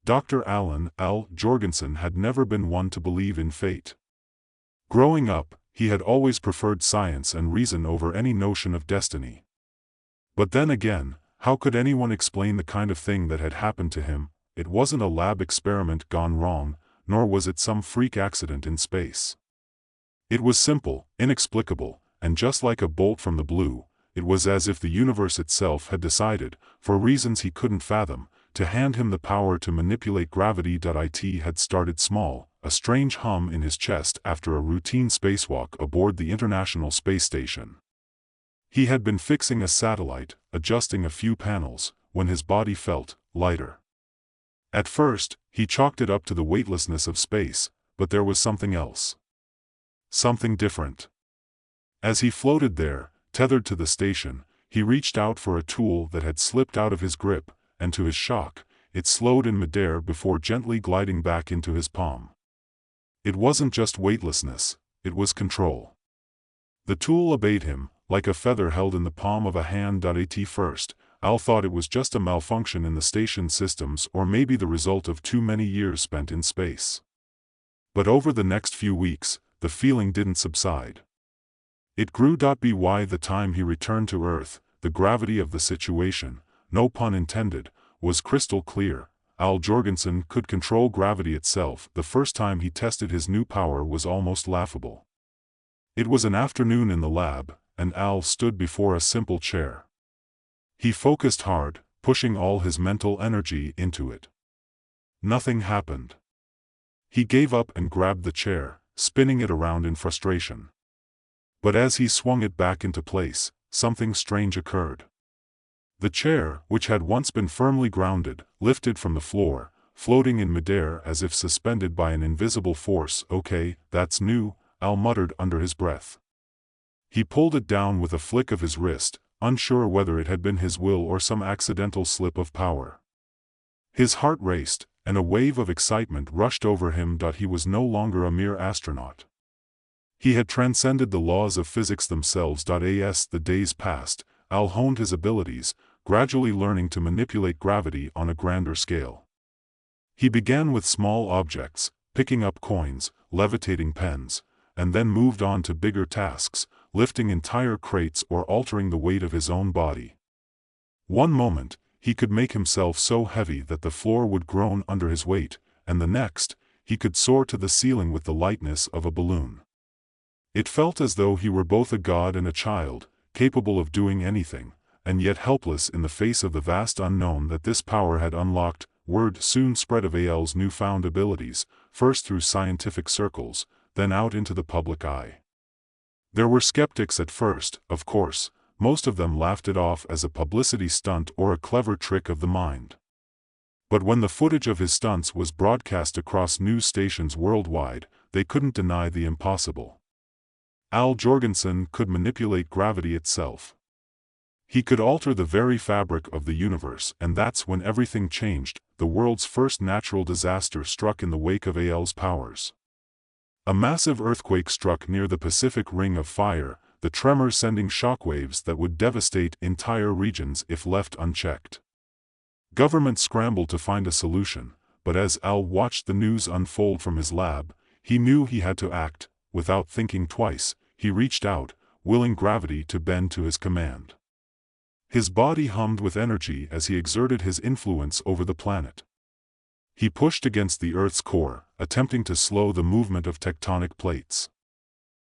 Dr. Al Jorgensen had never been one to believe in fate. Growing up, he had always preferred science and reason over any notion of destiny. But then again, how could anyone explain the kind of thing that had happened to him? It wasn't a lab experiment gone wrong, nor was it some freak accident in space. It was simple, inexplicable, and just like a bolt from the blue, it was as if the universe itself had decided, for reasons he couldn't fathom, to hand him the power to manipulate gravity. It had started small, a strange hum in his chest after a routine spacewalk aboard the International Space Station. He had been fixing a satellite, adjusting a few panels, when his body felt lighter. At first, he chalked it up to the weightlessness of space, but there was something else. Something different. As he floated there, tethered to the station, he reached out for a tool that had slipped out of his grip, and to his shock, it slowed in midair before gently gliding back into his palm. It wasn't just weightlessness, it was control. The tool obeyed him, like a feather held in the palm of a hand. At first, Al thought it was just a malfunction in the station systems or maybe the result of too many years spent in space. But over the next few weeks, the feeling didn't subside. It grew. By the time he returned to Earth, the gravity of the situation, no pun intended, was crystal clear. Al Jorgensen could control gravity itself. The first time he tested his new power was almost laughable. It was an afternoon in the lab, and Al stood before a simple chair. He focused hard, pushing all his mental energy into it. Nothing happened. He gave up and grabbed the chair, spinning it around in frustration. But as he swung it back into place, something strange occurred. The chair, which had once been firmly grounded, lifted from the floor, floating in midair as if suspended by an invisible force. "Okay, that's new," Al muttered under his breath. He pulled it down with a flick of his wrist, unsure whether it had been his will or some accidental slip of power. His heart raced, and a wave of excitement rushed over him. He was no longer a mere astronaut. He had transcended the laws of physics themselves. As the days passed, Al honed his abilities, gradually learning to manipulate gravity on a grander scale. He began with small objects, picking up coins, levitating pens, and then moved on to bigger tasks, lifting entire crates or altering the weight of his own body. One moment, he could make himself so heavy that the floor would groan under his weight, and the next, he could soar to the ceiling with the lightness of a balloon. It felt as though he were both a god and a child, capable of doing anything, and yet helpless in the face of the vast unknown that this power had unlocked. Word soon spread of Al's newfound abilities, first through scientific circles, then out into the public eye. There were skeptics at first, of course. Most of them laughed it off as a publicity stunt or a clever trick of the mind. But when the footage of his stunts was broadcast across news stations worldwide, they couldn't deny the impossible. Al Jorgensen could manipulate gravity itself. He could alter the very fabric of the universe, and that's when everything changed. The world's first natural disaster struck in the wake of Al's powers. A massive earthquake struck near the Pacific Ring of Fire, the tremor sending shockwaves that would devastate entire regions if left unchecked. Governments scrambled to find a solution, but as Al watched the news unfold from his lab, he knew he had to act. Without thinking twice, he reached out, willing gravity to bend to his command. His body hummed with energy as he exerted his influence over the planet. He pushed against the Earth's core, attempting to slow the movement of tectonic plates.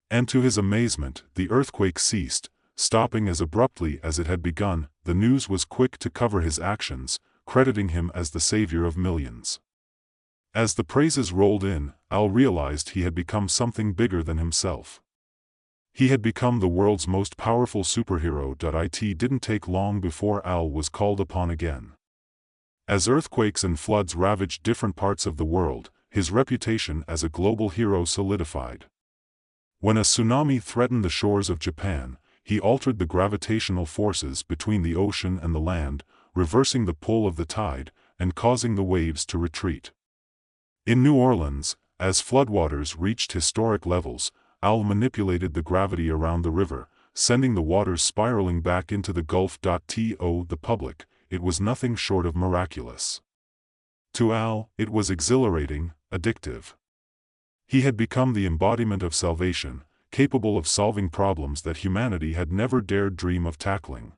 And to his amazement, the earthquake ceased, stopping as abruptly as it had begun. The news was quick to cover his actions, crediting him as the savior of millions. As the praises rolled in, Al realized he had become something bigger than himself. He had become the world's most powerful superhero. It didn't take long before Al was called upon again. As earthquakes and floods ravaged different parts of the world, his reputation as a global hero solidified. When a tsunami threatened the shores of Japan, he altered the gravitational forces between the ocean and the land, reversing the pull of the tide, and causing the waves to retreat. In New Orleans, as floodwaters reached historic levels, Al manipulated the gravity around the river, sending the waters spiraling back into the Gulf. To the public, it was nothing short of miraculous. To Al, it was exhilarating, addictive. He had become the embodiment of salvation, capable of solving problems that humanity had never dared dream of tackling.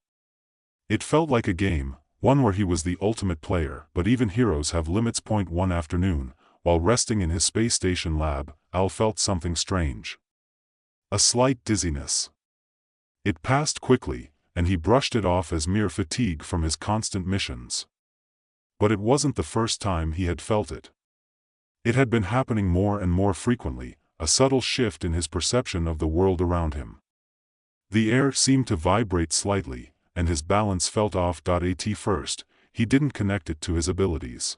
It felt like a game, one where he was the ultimate player, but even heroes have limits. One afternoon, while resting in his space station lab, Al felt something strange. A slight dizziness. It passed quickly, and he brushed it off as mere fatigue from his constant missions. But it wasn't the first time he had felt it. It had been happening more and more frequently, a subtle shift in his perception of the world around him. The air seemed to vibrate slightly, and his balance felt off. At first, he didn't connect it to his abilities.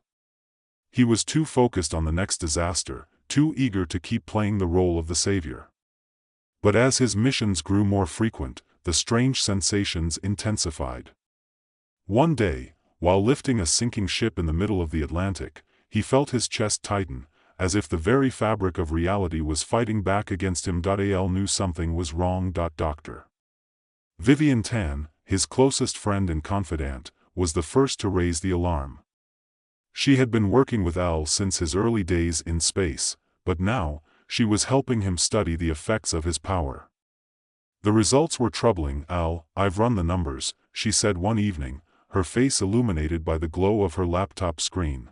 He was too focused on the next disaster, too eager to keep playing the role of the savior. But as his missions grew more frequent, the strange sensations intensified. One day, while lifting a sinking ship in the middle of the Atlantic, he felt his chest tighten, as if the very fabric of reality was fighting back against him. Al knew something was wrong. Dr. Vivian Tan, his closest friend and confidant, was the first to raise the alarm. She had been working with Al since his early days in space, but now, she was helping him study the effects of his power. The results were troubling. Al, I've run the numbers, she said one evening, her face illuminated by the glow of her laptop screen.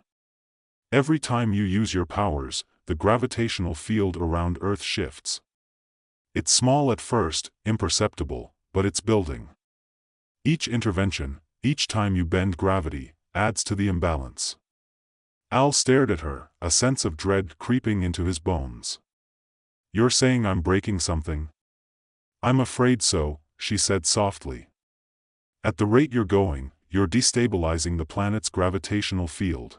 Every time you use your powers, the gravitational field around Earth shifts. It's small at first, imperceptible, but it's building. Each intervention, each time you bend gravity, adds to the imbalance. Al stared at her, a sense of dread creeping into his bones. You're saying I'm breaking something? I'm afraid so, she said softly. At the rate you're going, you're destabilizing the planet's gravitational field.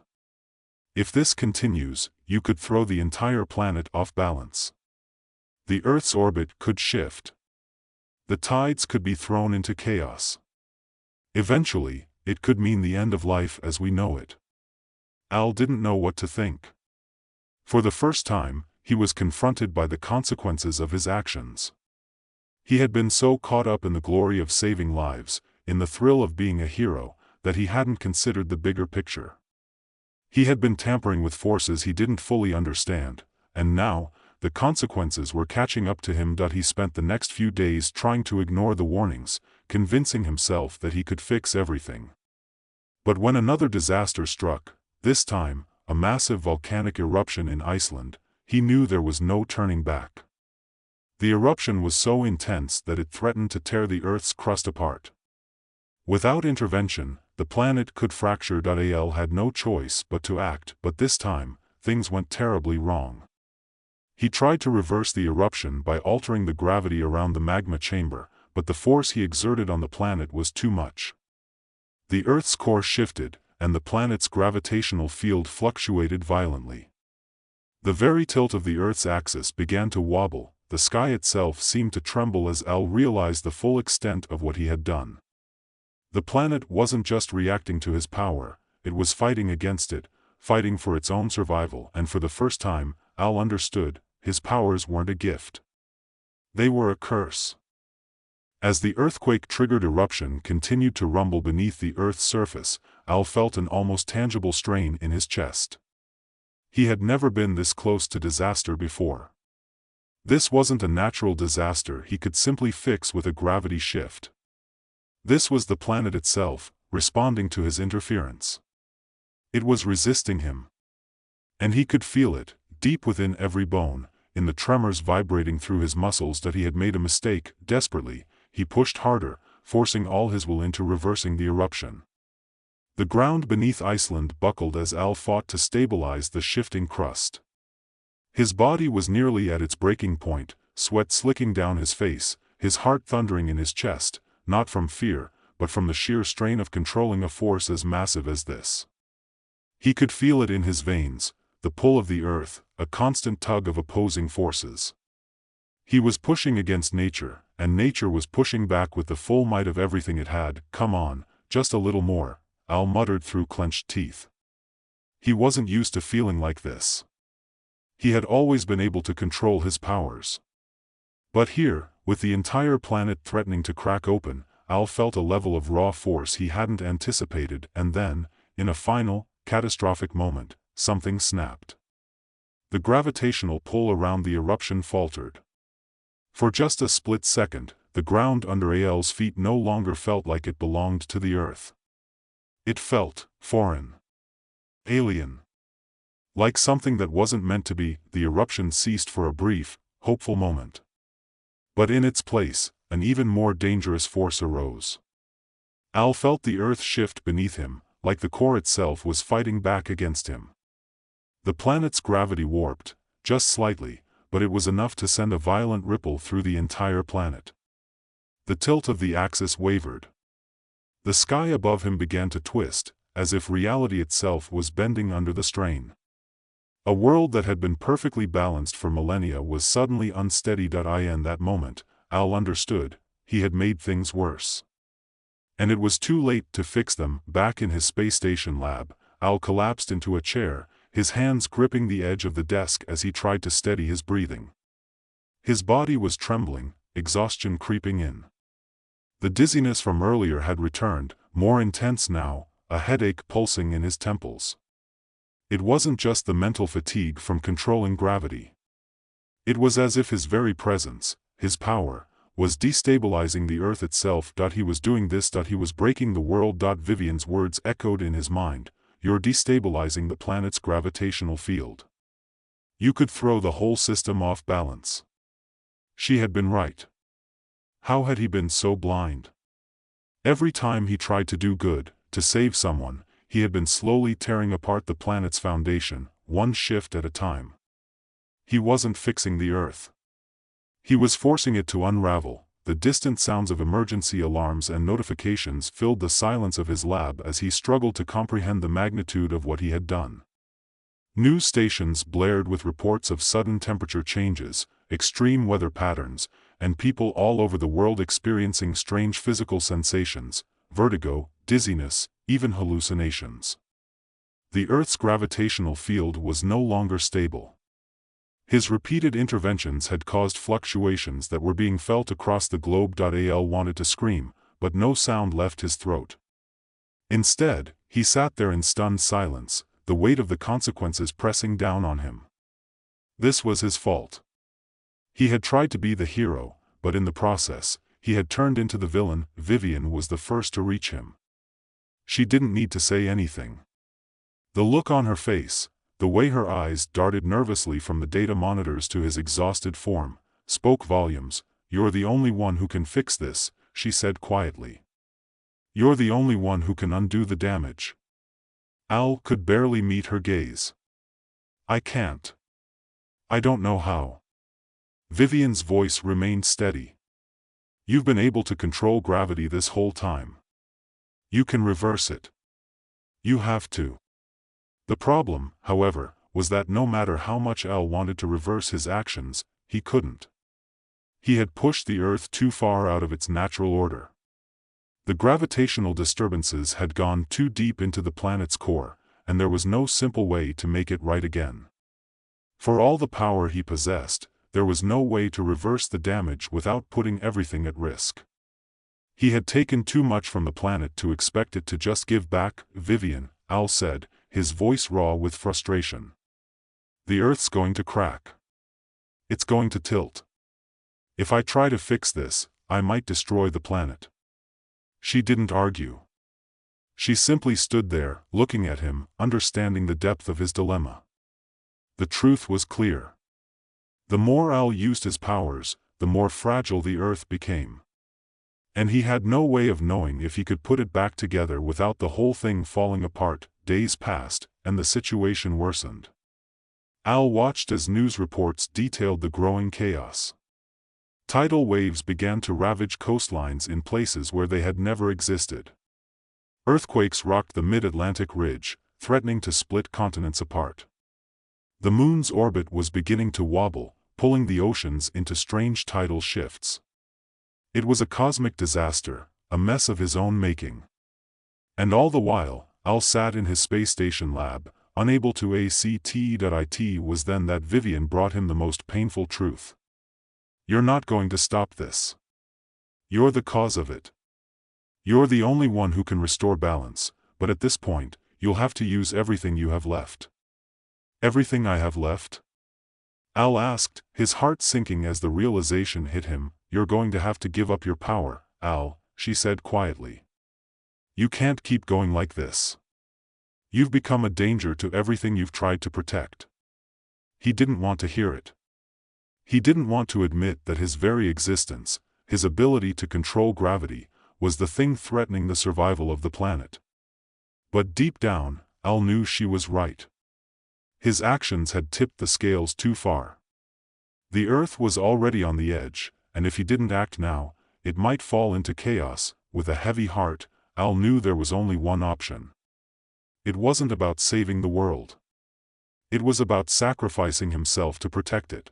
If this continues, you could throw the entire planet off balance. The Earth's orbit could shift. The tides could be thrown into chaos. Eventually, it could mean the end of life as we know it. Al didn't know what to think. For the first time, he was confronted by the consequences of his actions. He had been so caught up in the glory of saving lives, in the thrill of being a hero, that he hadn't considered the bigger picture. He had been tampering with forces he didn't fully understand, and now, the consequences were catching up to him. He spent the next few days trying to ignore the warnings, convincing himself that he could fix everything. But when another disaster struck, this time, a massive volcanic eruption in Iceland, he knew there was no turning back. The eruption was so intense that it threatened to tear the Earth's crust apart. Without intervention, the planet could fracture. Al had no choice but to act, but this time, things went terribly wrong. He tried to reverse the eruption by altering the gravity around the magma chamber, but the force he exerted on the planet was too much. The Earth's core shifted, and the planet's gravitational field fluctuated violently. The very tilt of the Earth's axis began to wobble, the sky itself seemed to tremble as Al realized the full extent of what he had done. The planet wasn't just reacting to his power, it was fighting against it, fighting for its own survival, and for the first time, Al understood, his powers weren't a gift. They were a curse. As the earthquake-triggered eruption continued to rumble beneath the Earth's surface, Al felt an almost tangible strain in his chest. He had never been this close to disaster before. This wasn't a natural disaster he could simply fix with a gravity shift. This was the planet itself, responding to his interference. It was resisting him. And he could feel it, deep within every bone, in the tremors vibrating through his muscles. That he had made a mistake. Desperately, he pushed harder, forcing all his will into reversing the eruption. The ground beneath Iceland buckled as Al fought to stabilize the shifting crust. His body was nearly at its breaking point, sweat slicking down his face, his heart thundering in his chest, not from fear, but from the sheer strain of controlling a force as massive as this. He could feel it in his veins, the pull of the Earth, a constant tug of opposing forces. He was pushing against nature, and nature was pushing back with the full might of everything it had. Come on, just a little more, Al muttered through clenched teeth. He wasn't used to feeling like this. He had always been able to control his powers. But here, with the entire planet threatening to crack open, Al felt a level of raw force he hadn't anticipated, and then, in a final, catastrophic moment, something snapped. The gravitational pull around the eruption faltered. For just a split second, the ground under Al's feet no longer felt like it belonged to the Earth. It felt foreign. Alien. Like something that wasn't meant to be. The eruption ceased for a brief, hopeful moment. But in its place, an even more dangerous force arose. Al felt the Earth shift beneath him, like the core itself was fighting back against him. The planet's gravity warped, just slightly, but it was enough to send a violent ripple through the entire planet. The tilt of the axis wavered. The sky above him began to twist, as if reality itself was bending under the strain. A world that had been perfectly balanced for millennia was suddenly unsteady. In that moment, Al understood, he had made things worse. And it was too late to fix them. Back in his space station lab, Al collapsed into a chair, his hands gripping the edge of the desk as he tried to steady his breathing. His body was trembling, exhaustion creeping in. The dizziness from earlier had returned, more intense now, a headache pulsing in his temples. It wasn't just the mental fatigue from controlling gravity. It was as if his very presence, his power, was destabilizing the Earth itself. He was doing this. He was breaking the world. Vivian's words echoed in his mind. You're destabilizing the planet's gravitational field. You could throw the whole system off balance. She had been right. How had he been so blind? Every time he tried to do good, to save someone, he had been slowly tearing apart the planet's foundation, one shift at a time. He wasn't fixing the Earth. He was forcing it to unravel. The distant sounds of emergency alarms and notifications filled the silence of his lab as he struggled to comprehend the magnitude of what he had done. News stations blared with reports of sudden temperature changes, extreme weather patterns, and people all over the world experiencing strange physical sensations, vertigo, dizziness, even hallucinations. The Earth's gravitational field was no longer stable. His repeated interventions had caused fluctuations that were being felt across the globe. Al wanted to scream, but no sound left his throat. Instead, he sat there in stunned silence, the weight of the consequences pressing down on him. This was his fault. He had tried to be the hero, but in the process, he had turned into the villain. Vivian was the first to reach him. She didn't need to say anything. The look on her face, the way her eyes darted nervously from the data monitors to his exhausted form, spoke volumes. You're the only one who can fix this, she said quietly. You're the only one who can undo the damage. Al could barely meet her gaze. I can't. I don't know how. Vivian's voice remained steady. You've been able to control gravity this whole time. You can reverse it. You have to. The problem, however, was that no matter how much Al wanted to reverse his actions, he couldn't. He had pushed the Earth too far out of its natural order. The gravitational disturbances had gone too deep into the planet's core, and there was no simple way to make it right again. For all the power he possessed, there was no way to reverse the damage without putting everything at risk. He had taken too much from the planet to expect it to just give back. Vivian, Al said, his voice raw with frustration. The Earth's going to crack. It's going to tilt. If I try to fix this, I might destroy the planet. She didn't argue. She simply stood there, looking at him, understanding the depth of his dilemma. The truth was clear. The more Al used his powers, the more fragile the Earth became. And he had no way of knowing if he could put it back together without the whole thing falling apart. Days passed, and the situation worsened. Al watched as news reports detailed the growing chaos. Tidal waves began to ravage coastlines in places where they had never existed. Earthquakes rocked the mid-Atlantic ridge, threatening to split continents apart. The moon's orbit was beginning to wobble, pulling the oceans into strange tidal shifts. It was a cosmic disaster, a mess of his own making. And all the while, Al sat in his space station lab, unable to act. It was then that Vivian brought him the most painful truth. You're not going to stop this. You're the cause of it. You're the only one who can restore balance, but at this point, you'll have to use everything you have left. Everything I have left? Al asked, his heart sinking as the realization hit him. You're going to have to give up your power, Al, she said quietly. You can't keep going like this. You've become a danger to everything you've tried to protect. He didn't want to hear it. He didn't want to admit that his very existence, his ability to control gravity, was the thing threatening the survival of the planet. But deep down, Al knew she was right. His actions had tipped the scales too far. The Earth was already on the edge, and if he didn't act now, it might fall into chaos. With a heavy heart, Al knew there was only one option. It wasn't about saving the world. It was about sacrificing himself to protect it.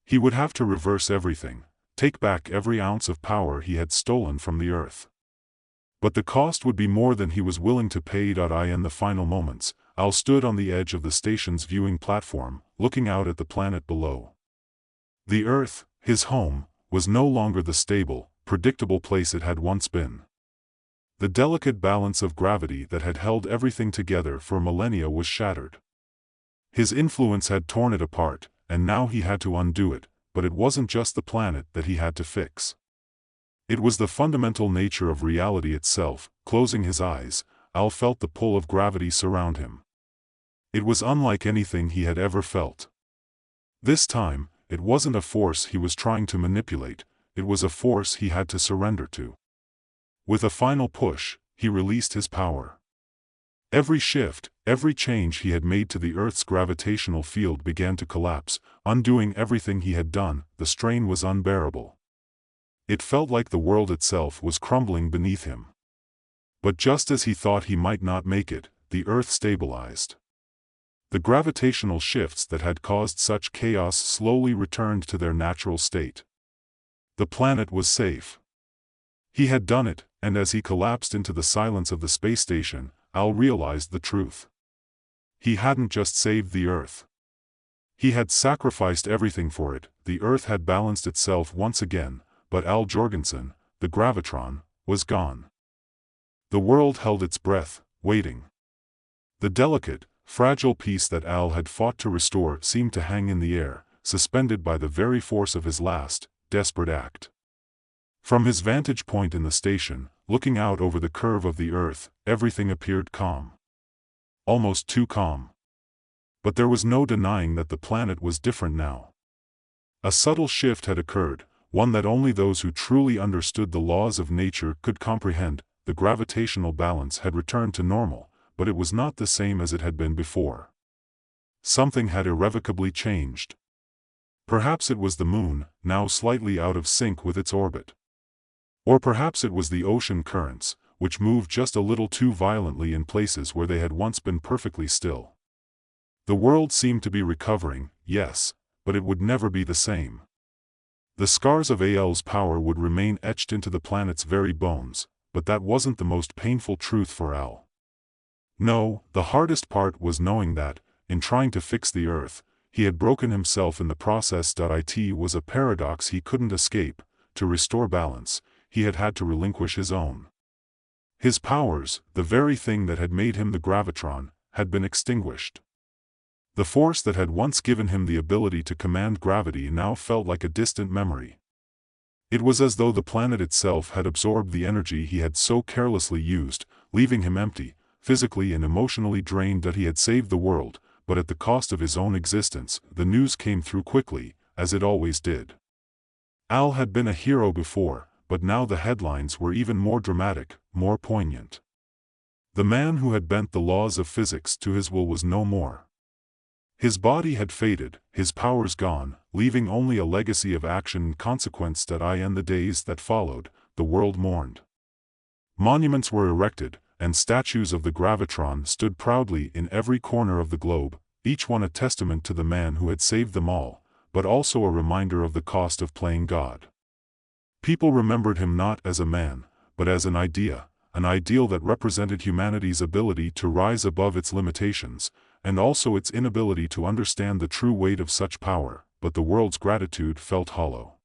He would have to reverse everything, take back every ounce of power he had stolen from the Earth. But the cost would be more than he was willing to pay. In the final moments, Al stood on the edge of the station's viewing platform, looking out at the planet below. The Earth, his home, was no longer the stable, predictable place it had once been. The delicate balance of gravity that had held everything together for millennia was shattered. His influence had torn it apart, and now he had to undo it, but it wasn't just the planet that he had to fix. It was the fundamental nature of reality itself. Closing his eyes, Al felt the pull of gravity surround him. It was unlike anything he had ever felt. This time, it wasn't a force he was trying to manipulate, it was a force he had to surrender to. With a final push, he released his power. Every shift, every change he had made to the Earth's gravitational field began to collapse, undoing everything he had done. The strain was unbearable. It felt like the world itself was crumbling beneath him. But just as he thought he might not make it, the Earth stabilized. The gravitational shifts that had caused such chaos slowly returned to their natural state. The planet was safe. He had done it, and as he collapsed into the silence of the space station, Al realized the truth. He hadn't just saved the Earth. He had sacrificed everything for it. The Earth had balanced itself once again, but Al Jorgensen, the gravitron, was gone. The world held its breath, waiting. The delicate, fragile piece that Al had fought to restore seemed to hang in the air, suspended by the very force of his last, desperate act. From his vantage point in the station, looking out over the curve of the Earth, everything appeared calm. Almost too calm. But there was no denying that the planet was different now. A subtle shift had occurred, one that only those who truly understood the laws of nature could comprehend. The gravitational balance had returned to normal, but it was not the same as it had been before. Something had irrevocably changed. Perhaps it was the moon, now slightly out of sync with its orbit. Or perhaps it was the ocean currents, which moved just a little too violently in places where they had once been perfectly still. The world seemed to be recovering, yes, but it would never be the same. The scars of Al's power would remain etched into the planet's very bones, but that wasn't the most painful truth for Al. No, the hardest part was knowing that, in trying to fix the Earth, he had broken himself in the process. It was a paradox he couldn't escape. To restore balance, he had had to relinquish his own. His powers, the very thing that had made him the gravitron, had been extinguished. The force that had once given him the ability to command gravity now felt like a distant memory. It was as though the planet itself had absorbed the energy he had so carelessly used, leaving him empty, physically and emotionally drained. He had saved the world, but at the cost of his own existence. The news came through quickly, as it always did. Al had been a hero before, but now the headlines were even more dramatic, more poignant. The man who had bent the laws of physics to his will was no more. His body had faded, his powers gone, leaving only a legacy of action and consequence. In the days that followed, the world mourned. Monuments were erected, and statues of the gravitron stood proudly in every corner of the globe, each one a testament to the man who had saved them all, but also a reminder of the cost of playing God. People remembered him not as a man, but as an ideal that represented humanity's ability to rise above its limitations, and also its inability to understand the true weight of such power. But the world's gratitude felt hollow.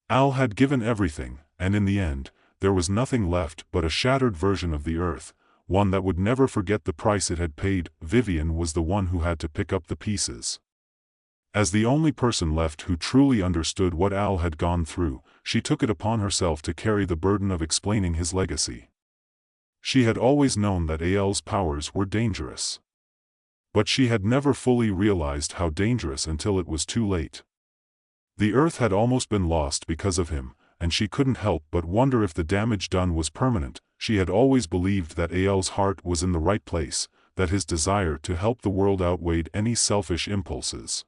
Al had given everything, and in the end, there was nothing left but a shattered version of the Earth, one that would never forget the price it had paid. Vivian was the one who had to pick up the pieces. As the only person left who truly understood what Al had gone through, she took it upon herself to carry the burden of explaining his legacy. She had always known that Al's powers were dangerous. But she had never fully realized how dangerous until it was too late. The Earth had almost been lost because of him, and she couldn't help but wonder if the damage done was permanent. She had always believed that Al's heart was in the right place, that his desire to help the world outweighed any selfish impulses.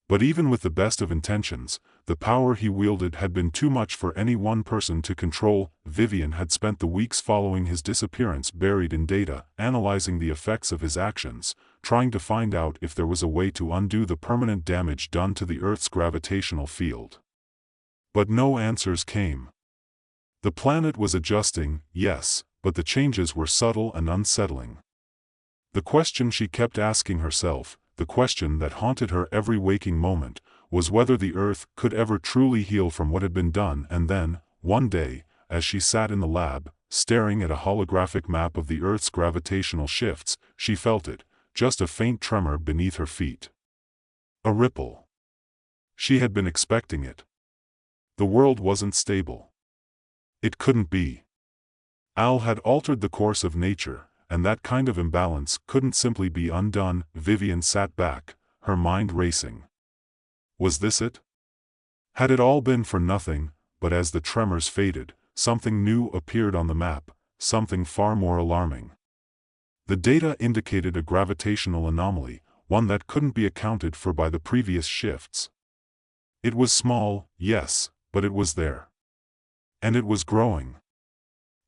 But even with the best of intentions, the power he wielded had been too much for any one person to control. Vivian had spent the weeks following his disappearance buried in data, analyzing the effects of his actions, trying to find out if there was a way to undo the permanent damage done to the Earth's gravitational field. But no answers came. The planet was adjusting, yes, but the changes were subtle and unsettling. The question she kept asking herself, the question that haunted her every waking moment, was whether the Earth could ever truly heal from what had been done. And then, one day, as she sat in the lab, staring at a holographic map of the Earth's gravitational shifts, she felt it, just a faint tremor beneath her feet. A ripple. She had been expecting it. The world wasn't stable. It couldn't be. Al had altered the course of nature, and that kind of imbalance couldn't simply be undone. Vivian sat back, her mind racing. Was this it? Had it all been for nothing? But as the tremors faded, something new appeared on the map, something far more alarming. The data indicated a gravitational anomaly, one that couldn't be accounted for by the previous shifts. It was small, yes, but it was there. And it was growing.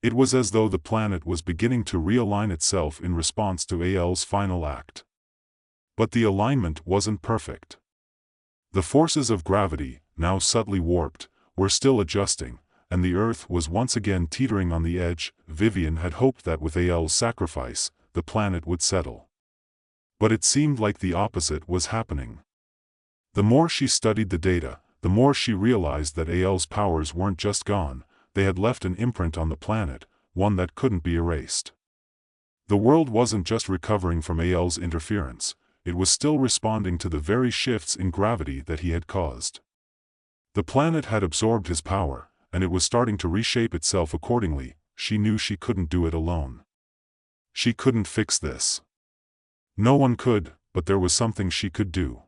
It was as though the planet was beginning to realign itself in response to Al's final act. But the alignment wasn't perfect. The forces of gravity, now subtly warped, were still adjusting, and the Earth was once again teetering on the edge. Vivian had hoped that with Al's sacrifice, the planet would settle. But it seemed like the opposite was happening. The more she studied the data, the more she realized that Al's powers weren't just gone, they had left an imprint on the planet, one that couldn't be erased. The world wasn't just recovering from Al's interference, it was still responding to the very shifts in gravity that he had caused. The planet had absorbed his power, and it was starting to reshape itself accordingly. She knew she couldn't do it alone. She couldn't fix this. No one could, but there was something she could do.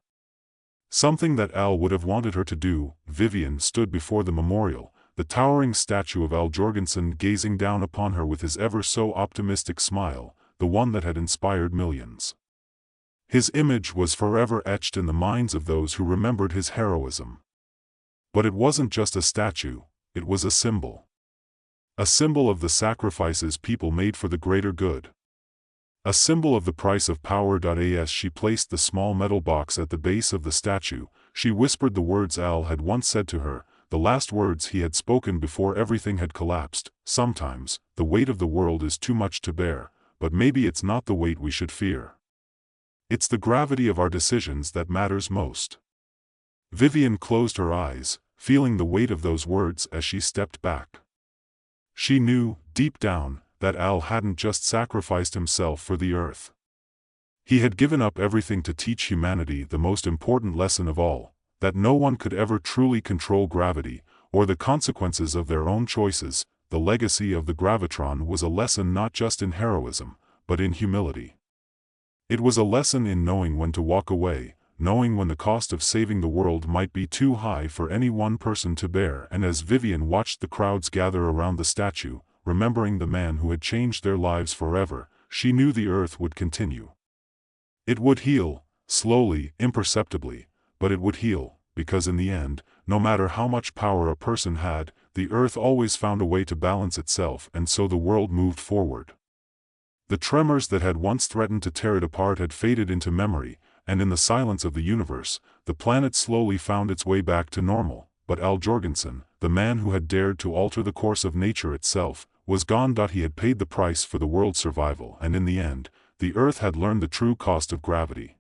Something that Al would have wanted her to do. Vivian stood before the memorial, the towering statue of Al Jorgensen gazing down upon her with his ever-so-optimistic smile, the one that had inspired millions. His image was forever etched in the minds of those who remembered his heroism. But it wasn't just a statue, it was a symbol. A symbol of the sacrifices people made for the greater good. A symbol of the price of power. As she placed the small metal box at the base of the statue, she whispered the words Al had once said to her, the last words he had spoken before everything had collapsed. Sometimes, the weight of the world is too much to bear, but maybe it's not the weight we should fear. It's the gravity of our decisions that matters most. Vivian closed her eyes, feeling the weight of those words as she stepped back. She knew, deep down, that Al hadn't just sacrificed himself for the Earth. He had given up everything to teach humanity the most important lesson of all, that no one could ever truly control gravity, or the consequences of their own choices. The legacy of the gravitron was a lesson not just in heroism, but in humility. It was a lesson in knowing when to walk away, knowing when the cost of saving the world might be too high for any one person to bear. And as Vivian watched the crowds gather around the statue, remembering the man who had changed their lives forever, she knew the Earth would continue. It would heal, slowly, imperceptibly, but it would heal, because in the end, no matter how much power a person had, the Earth always found a way to balance itself, and so the world moved forward. The tremors that had once threatened to tear it apart had faded into memory, and in the silence of the universe, the planet slowly found its way back to normal. But Al Jorgensen, the man who had dared to alter the course of nature itself, was gone. He had paid the price for the world's survival, and in the end, the Earth had learned the true cost of gravity.